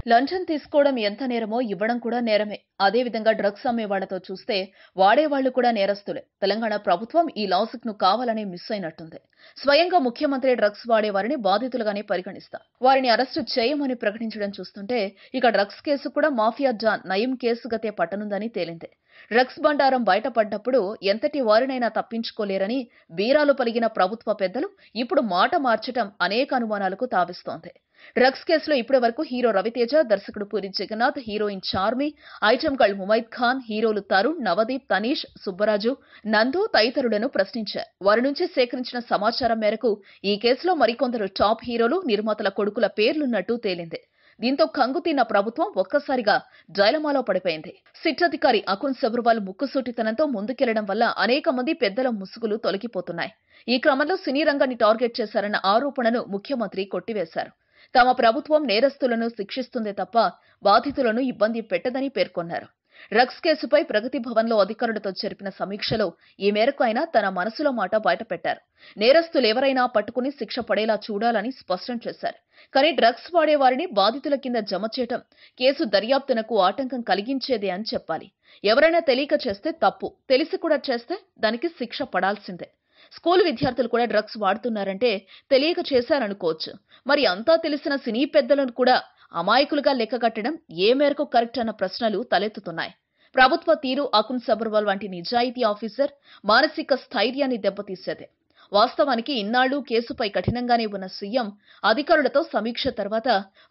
లంచం తీసుకోవడం ఎంత నేరమో ఇవ్వడం కూడా నేరమే. అదే విధంగా డ్రగ్స్ అమ్మేవాళ్లతో చూస్తే వాడేవాళ్లు కూడా నేరస్తులే. తెలంగాణ ప్రభుత్వం ఈ లాజిక్ ను కావాలనే మిస్ అయినట్టుంది. స్వయంగా ముఖ్యమంత్రి డ్రగ్స్ వాడేవారిని బాధితులుగానే పరిగణిస్తారు. వారిని అరెస్టు చేయమని ప్రకటించడం చూస్తుంటే ఇక డ్రగ్స్ కేసు కూడా మాఫియా జాన్ నయీం కేసు గతే పట్టనుందని తేలింది. డ్రగ్స్ బండారం బయటపడ్డప్పుడు ఎంతటి వారినైనా తప్పించుకోలేరని బీరాలు పలిగిన ప్రభుత్వ పెద్దలు ఇప్పుడు మాట మార్చటం అనేక అనుమానాలకు తావిస్తోంది. డ్రగ్స్ కేసులో ఇప్పటి వరకు హీరో రవితేజ, దర్శకుడు Puri Jagannadh, heroine Charmi, item girl Mumaith Khan, హీరోలు తరుణ్, నవదీప్, తనీష్, సుబ్బరాజు, నందు తదితరులను ప్రశ్నించారు. వారి నుంచి సేకరించిన సమాచారం మేరకు ఈ కేసులో మరికొందరు టాప్ హీరోలు, నిర్మాతల కొడుకుల పేర్లున్నట్టు తేలింది. దీంతో కంగుతిన్న ప్రభుత్వం ఒక్కసారిగా డైలమాలో పడిపోయింది. సిట్ అధికారి అకున్ సబర్వాల్ ముక్కుసూటితనంతో ముందుకెళ్లడం వల్ల అనేక మంది పెద్దల ముసుగులు తొలగిపోతున్నాయి. ఈ క్రమంలో సినీ రంగాన్ని టార్గెట్ చేశారన్న ఆరోపణను ముఖ్యమంత్రి కొట్టివేశారు. తమ ప్రభుత్వం నేరస్తులను శిక్షిస్తుందే తప్ప బాధితులను ఇబ్బంది పెట్టదని పేర్కొన్నారు. డ్రగ్స్ కేసుపై ప్రగతి భవన్లో అధికారులతో జరిపిన సమీక్షలో ఈ మేరకు ఆయన తన మనసులో మాట బయటపెట్టారు. నేరస్తులెవరైనా పట్టుకుని శిక్ష పడేలా చూడాలని స్పష్టం చేశారు. కానీ డ్రగ్స్ వాడేవారిని బాధితుల కింద జమ చేయటం కేసు దర్యాప్తునకు ఆటంకం కలిగించేదే అని చెప్పాలి. ఎవరైనా తెలియక చేస్తే తప్పు, తెలిసి కూడా చేస్తే దానికి శిక్ష పడాల్సిందే. స్కూల్ విద్యార్థులు కూడా డ్రగ్స్ వాడుతున్నారంటే తెలియక చేశారనుకోవచ్చు. మరి అంతా తెలిసిన సినీ పెద్దలను కూడా అమాయకులుగా లెక్కగట్టడం ఏ మేరకు కరెక్ట్ అన్న ప్రశ్నలు తలెత్తుతున్నాయి. ప్రభుత్వ తీరు అకున్ సబర్వాల్ వంటి నిజాయితీ ఆఫీసర్ మానసిక స్థైర్యాన్ని దెబ్బతీసేదే. వాస్తవానికి ఇన్నాళ్లు కేసుపై కఠినంగానే ఉన్న సీఎం అధికారులతో సమీక్ష తర్వాత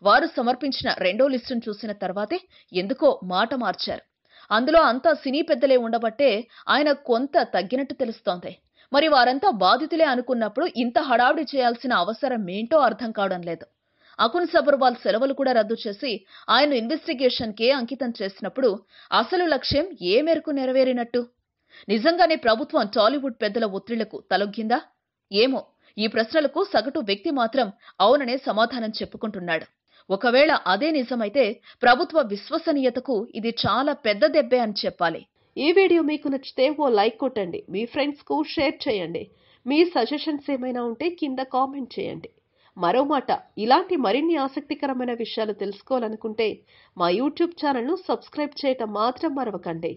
వారు సమర్పించిన రెండో లిస్టును చూసిన తర్వాతే ఎందుకో మాట మార్చారు. అందులో అంతా సినీ పెద్దలే ఉండబట్టే ఆయన కొంత తగ్గినట్టు తెలుస్తోంది. మరి వారంతా బాధితులే అనుకున్నప్పుడు ఇంత హడావుడి చేయాల్సిన అవసరం ఏంటో అర్థం కావడం లేదు. అకున్ సబర్వాల్ సెలవులు కూడా రద్దు చేసి ఆయన ఇన్వెస్టిగేషన్ కే అంకితం చేసినప్పుడు అసలు లక్ష్యం ఏ మేరకు నెరవేరినట్టు? నిజంగానే ప్రభుత్వం టాలీవుడ్ పెద్దల ఒత్తిళ్లకు తలొగ్గిందా? ఏమో, ఈ ప్రశ్నలకు సగటు వ్యక్తి మాత్రం అవుననే సమాధానం చెప్పుకుంటున్నాడు. ఒకవేళ అదే నిజమైతే ప్రభుత్వ విశ్వసనీయతకు ఇది చాలా పెద్ద దెబ్బే అని చెప్పాలి. ఈ వీడియో మీకు నచ్చితే ఓ లైక్ కొట్టండి, మీ ఫ్రెండ్స్ కు షేర్ చేయండి. మీ సజెషన్స్ ఏమైనా ఉంటే కింద కామెంట్ చేయండి. మరో మాట, ఇలాంటి మరిన్ని ఆసక్తికరమైన విషయాలు తెలుసుకోవాలనుకుంటే మా యూట్యూబ్ ఛానల్ను సబ్స్క్రైబ్ చేయటం మాత్రం మరవకండి.